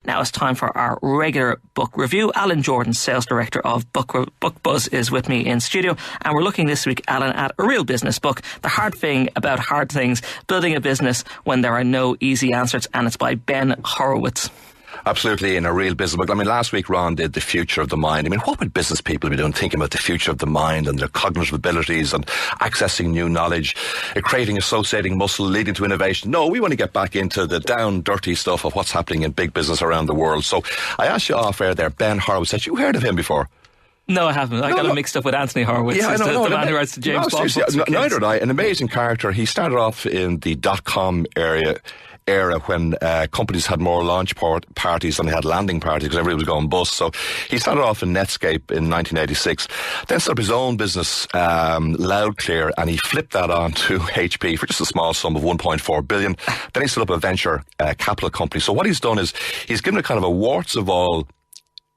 Now it's time for our regular book review. Alan Jordan, Sales Director of Book Buzz, is with me in studio, and we're looking this week, Alan, at a real business book, The Hard Thing About Hard Things, Building a Business When There Are No Easy Answers, and it's by Ben Horowitz. Absolutely, in a real business book. I mean, last week Ron did the future of the mind. I mean, what would business people be doing, thinking about the future of the mind and their cognitive abilities and accessing new knowledge, creating, associating muscle, leading to innovation? No, we want to get back into the down, dirty stuff of what's happening in big business around the world. So I asked you off air there, Ben Horowitz, had you heard of him before? No, I haven't. I got him mixed up with Anthony Horowitz, the man who writes the James Bond books. Neither did I. An amazing character. He started off in the .com era when companies had more launch parties than they had landing parties because everybody was going bust. So he started off in Netscape in 1986, then set up his own business, Loudclear, and he flipped that on to HP for just a small sum of 1.4 billion. Then he set up a venture capital company. So what he's done is he's given a kind of a warts of all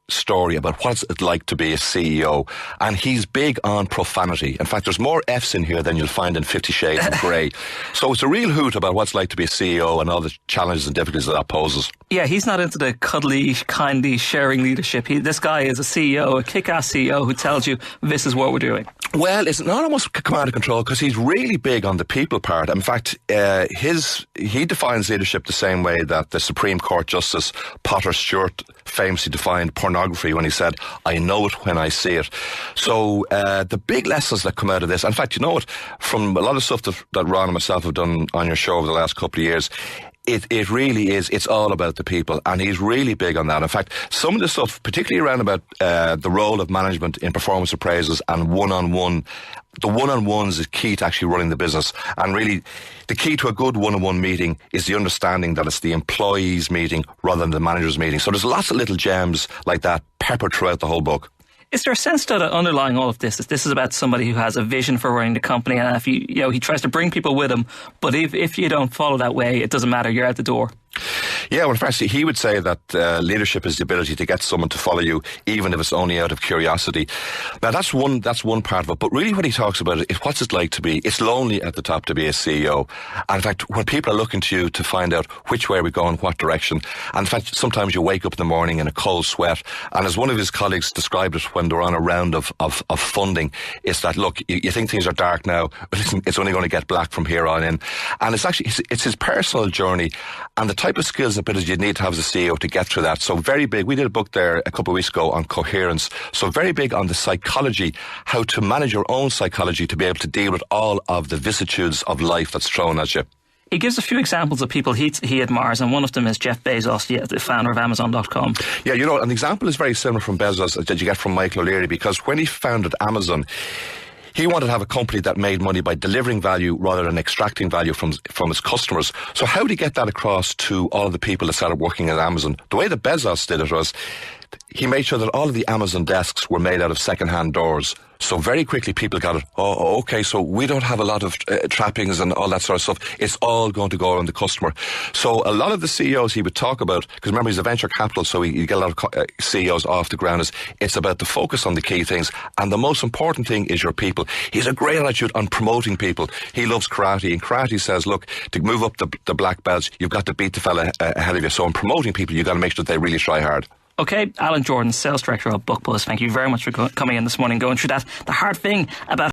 story about what it's like to be a CEO, and he's big on profanity. In fact, there's more F's in here than you'll find in 50 Shades of Grey. So it's a real hoot about what's like to be a CEO and all the challenges and difficulties that poses. Yeah, he's not into the cuddly, kindly, sharing leadership. This guy is a CEO, a kick-ass CEO who tells you this is what we're doing. Well, it's not almost command and control because he's really big on the people part. In fact, he defines leadership the same way that the Supreme Court Justice Potter Stewart famously defined pornography when he said, I know it when I see it. So the big lessons that come out of this, in fact, you know what, from a lot of stuff that Ron and myself have done on your show over the last couple of years, it really is, it's all about the people, and he's really big on that. In fact, some of the stuff, particularly around about the role of management in performance appraisals and one-on-one, the one-on-ones is key to actually running the business. And really, the key to a good one-on-one meeting is the understanding that it's the employees' meeting rather than the manager's meeting. So there's lots of little gems like that peppered throughout the whole book. Is there a sense that underlying all of this is about somebody who has a vision for running the company, and if he tries to bring people with him, but if you don't follow that way, it doesn't matter, you're out the door? Yeah, well, in fact, he would say that leadership is the ability to get someone to follow you, even if it's only out of curiosity. Now, that's one part of it. But really what he talks about is what's it like to be, it's lonely at the top to be a CEO. And in fact, when people are looking to you to find out which way we're going, what direction, and in fact, sometimes you wake up in the morning in a cold sweat. And as one of his colleagues described it when they were on a round of funding, it's that, look, you think things are dark now, but listen, it's only going to get black from here on in. And it's his personal journey and the type of skills and abilities you need to have as a CEO to get through that. So very big. We did a book there a couple of weeks ago on coherence. So very big on the psychology, how to manage your own psychology to be able to deal with all of the vicissitudes of life that's thrown at you. He gives a few examples of people he admires, and one of them is Jeff Bezos, the founder of Amazon.com. Yeah, an example is very similar from Bezos that you get from Michael O'Leary, because when he founded Amazon, he wanted to have a company that made money by delivering value rather than extracting value from its customers. So how did he get that across to all of the people that started working at Amazon? The way that Bezos did it was he made sure that all of the Amazon desks were made out of second-hand doors. So very quickly people got it, okay, so we don't have a lot of trappings and all that sort of stuff. It's all going to go around the customer. So a lot of the CEOs he would talk about, because remember he's a venture capital, so you get a lot of CEOs off the ground, it's about the focus on the key things. And the most important thing is your people. He has a great attitude on promoting people. He loves karate, and karate says, look, to move up the black belts, you've got to beat the fella ahead of you. So in promoting people, you've got to make sure that they really try hard. Okay, Alan Jordan, Sales Director of Book Buzz, thank you very much for coming in this morning, going through that. The hard thing about